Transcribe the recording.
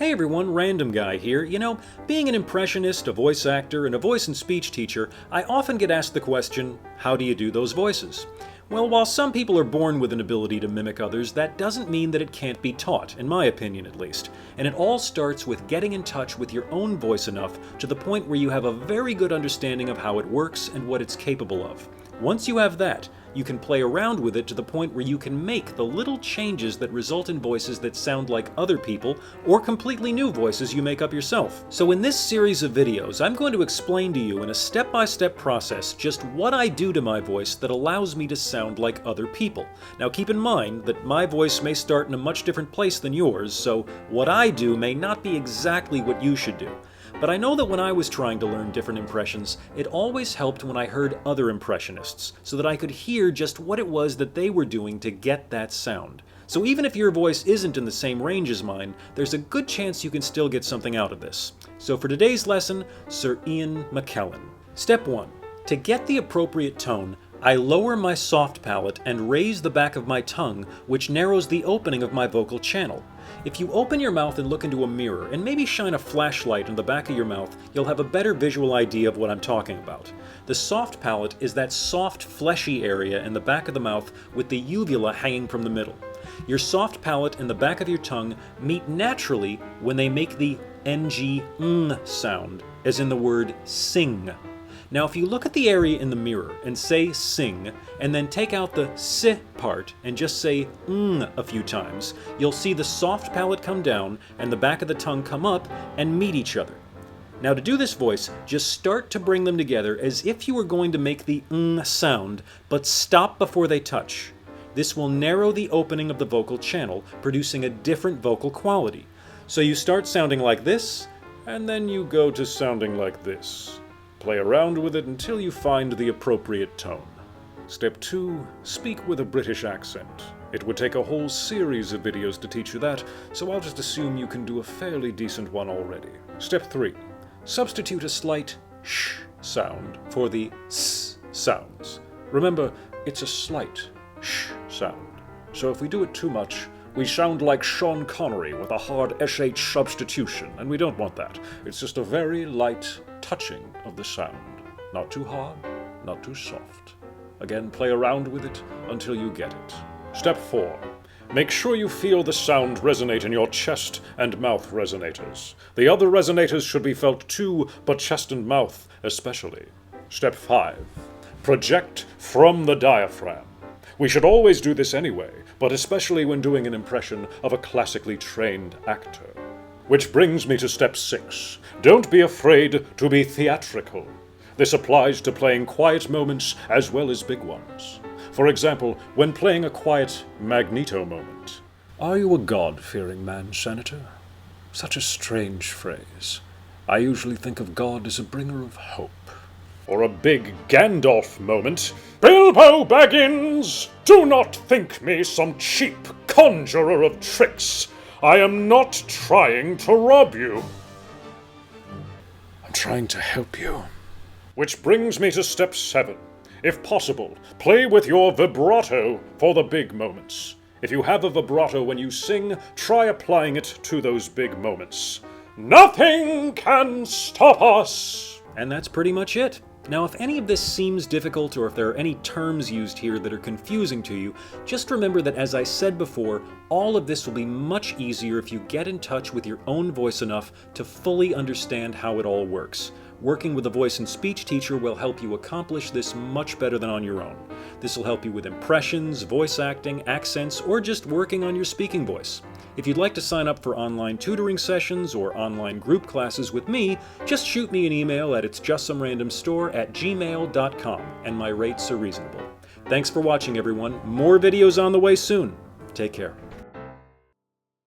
Hey everyone, Random Guy here. You know, being an impressionist, a voice actor, and a voice and speech teacher, I often get asked the question, how do you do those voices? Well, while some people are born with an ability to mimic others, that doesn't mean that it can't be taught, in my opinion at least. And it all starts with getting in touch with your own voice enough to the point where you have a very good understanding of how it works and what it's capable of. Once you have that, you can play around with it to the point where you can make the little changes that result in voices that sound like other people, or completely new voices you make up yourself. So in this series of videos, I'm going to explain to you in a step-by-step process just what I do to my voice that allows me to sound like other people. Now keep in mind that my voice may start in a much different place than yours, so what I do may not be exactly what you should do. But I know that when I was trying to learn different impressions, it always helped when I heard other impressionists, so that I could hear just what it was that they were doing to get that sound. So even if your voice isn't in the same range as mine, there's a good chance you can still get something out of this. So for today's lesson, Sir Ian McKellen. Step 1. To get the appropriate tone, I lower my soft palate and raise the back of my tongue, which narrows the opening of my vocal channel. If you open your mouth and look into a mirror, and maybe shine a flashlight on the back of your mouth, you'll have a better visual idea of what I'm talking about. The soft palate is that soft, fleshy area in the back of the mouth with the uvula hanging from the middle. Your soft palate and the back of your tongue meet naturally when they make the ng sound, as in the word sing. Now if you look at the area in the mirror and say sing, and then take out the s part and just say a few times, you'll see the soft palate come down and the back of the tongue come up and meet each other. Now to do this voice, just start to bring them together as if you were going to make the sound, but stop before they touch. This will narrow the opening of the vocal channel, producing a different vocal quality. So you start sounding like this, and then you go to sounding like this. Play around with it until you find the appropriate tone. Step 2. Speak with a British accent. It would take a whole series of videos to teach you that, so I'll just assume you can do a fairly decent one already. Step 3. Substitute a slight sh sound for the s sounds. Remember, it's a slight sh sound. So if we do it too much, we sound like Sean Connery with a hard sh substitution, and we don't want that. It's just a very light touching of the sound. Not too hard, not too soft. Again, play around with it until you get it. Step 4. Make sure you feel the sound resonate in your chest and mouth resonators. The other resonators should be felt too, but chest and mouth especially. Step 5. Project from the diaphragm. We should always do this anyway, but especially when doing an impression of a classically trained actor. Which brings me to step 6. Don't be afraid to be theatrical. This applies to playing quiet moments as well as big ones. For example, when playing a quiet Magneto moment. Are you a God-fearing man, Senator? Such a strange phrase. I usually think of God as a bringer of hope. Or a big Gandalf moment. Bilbo Baggins! Do not think me some cheap conjurer of tricks. I am not trying to rob you. I'm trying to help you. Which brings me to step 7. If possible, play with your vibrato for the big moments. If you have a vibrato when you sing, try applying it to those big moments. Nothing can stop us! And that's pretty much it. Now, if any of this seems difficult or if there are any terms used here that are confusing to you, just remember that as I said before, all of this will be much easier if you get in touch with your own voice enough to fully understand how it all works. Working with a voice and speech teacher will help you accomplish this much better than on your own. This will help you with impressions, voice acting, accents, or just working on your speaking voice. If you'd like to sign up for online tutoring sessions or online group classes with me, just shoot me an email at ItsJustSomeRandomStore@gmail.com, and my rates are reasonable. Thanks for watching, everyone. More videos on the way soon. Take care.